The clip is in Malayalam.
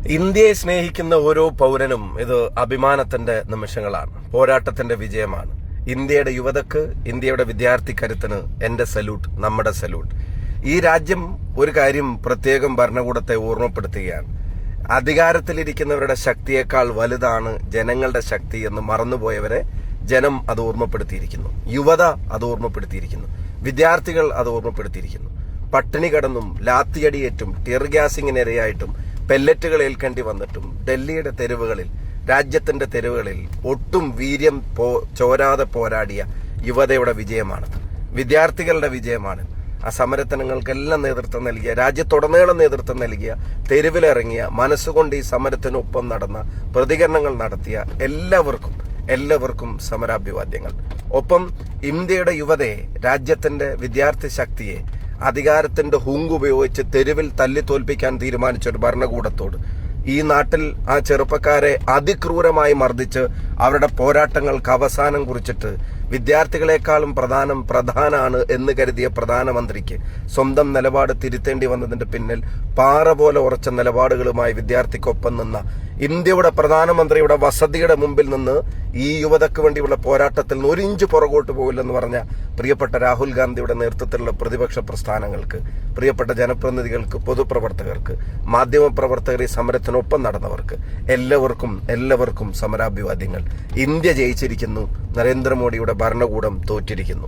ഇന്ത്യയെ സ്നേഹിക്കുന്ന ഓരോ പൗരനും ഇത് അഭിമാനത്തിന്റെ നിമിഷങ്ങളാണ്, പോരാട്ടത്തിന്റെ വിജയമാണ്. ഇന്ത്യയുടെ യുവതക്ക്, ഇന്ത്യയുടെ വിദ്യാർത്ഥി കരുത്തിന് എന്റെ സല്യൂട്ട്, നമ്മുടെ സല്യൂട്ട്. ഈ രാജ്യം ഒരു കാര്യം പ്രത്യേകം ഭരണകൂടത്തെ ഓർമ്മപ്പെടുത്തുകയാണ്. അധികാരത്തിലിരിക്കുന്നവരുടെ ശക്തിയേക്കാൾ വലുതാണ് ജനങ്ങളുടെ ശക്തി എന്ന് മറന്നുപോയവരെ ജനം അത് ഓർമ്മപ്പെടുത്തിയിരിക്കുന്നു. യുവത അത് ഓർമ്മപ്പെടുത്തിയിരിക്കുന്നു. വിദ്യാർത്ഥികൾ അത് ഓർമ്മപ്പെടുത്തിയിരിക്കുന്നു. പട്ടിണി കടന്നും ലാത്തിയടിയേറ്റും ടിയർ ഗ്യാസിങ്ങിനിരയായിട്ടും പെല്ലറ്റുകൾ ഏൽക്കേണ്ടി വന്നിട്ടും ഡൽഹിയുടെ തെരുവുകളിൽ, രാജ്യത്തിന്റെ തെരുവുകളിൽ ഒട്ടും വീര്യം ചോരാതെ പോരാടിയ യുവതയുടെ വിജയമാണ്, വിദ്യാർത്ഥികളുടെ വിജയമാണ്. ആ സമരത്തിനങ്ങൾക്കെല്ലാം നേതൃത്വം നൽകിയ, രാജ്യത്തുടനീളം നേതൃത്വം നൽകിയ, തെരുവിലിറങ്ങിയ, മനസ്സുകൊണ്ട് ഈ സമരത്തിനൊപ്പം നടന്ന, പ്രതികരണങ്ങൾ നടത്തിയ എല്ലാവർക്കും സമരാഭിവാദ്യങ്ങൾ. ഒപ്പം ഇന്ത്യയുടെ യുവതയെ, രാജ്യത്തിന്റെ വിദ്യാർത്ഥി ശക്തിയെ അധികാരത്തിന്റെ ഹുങ്ക് ഉപയോഗിച്ച് തെരുവിൽ തല്ലി തോൽപ്പിക്കാൻ തീരുമാനിച്ച ഒരു ഭരണകൂടത്തോട് ഈ നാട്ടിൽ ആ ചെറുപ്പക്കാരെ അതിക്രൂരമായി മർദ്ദിച്ച് അവരുടെ പോരാട്ടങ്ങൾക്ക് അവസാനം കുറിച്ചിട്ട് വിദ്യാർത്ഥികളെക്കാളും പ്രധാനമാണ് എന്ന് കരുതിയ പ്രധാനമന്ത്രിക്ക് സ്വന്തം നിലപാട് തിരുത്തേണ്ടി വന്നതിന്റെ പിന്നിൽ പാറ പോലെ ഉറച്ച നിലപാടുകളുമായി വിദ്യാർത്ഥിക്കൊപ്പം നിന്ന ഇന്ത്യയുടെ പ്രധാനമന്ത്രിയുടെ വസതിയുടെ മുമ്പിൽ നിന്ന് ഈ യുവതയ്ക്ക് വേണ്ടിയുള്ള പോരാട്ടത്തിൽ നിന്ന് ഒരു ഇഞ്ച് പുറകോട്ട് പോകില്ലെന്ന് പറഞ്ഞ പ്രിയപ്പെട്ട രാഹുൽ ഗാന്ധിയുടെ നേതൃത്വത്തിലുള്ള പ്രതിപക്ഷ പ്രസ്ഥാനങ്ങൾക്ക്, പ്രിയപ്പെട്ട ജനപ്രതിനിധികൾക്ക്, പൊതുപ്രവർത്തകർക്ക്, മാധ്യമപ്രവർത്തകർ, ഈ സമരത്തിനൊപ്പം നടന്നവർക്ക് എല്ലാവർക്കും സമരാഭിവാദ്യങ്ങൾ. ഇന്ത്യ ജയിച്ചിരിക്കുന്നു. നരേന്ദ്രമോദിയുടെ ഭരണകൂടം തോറ്റിരിക്കുന്നു.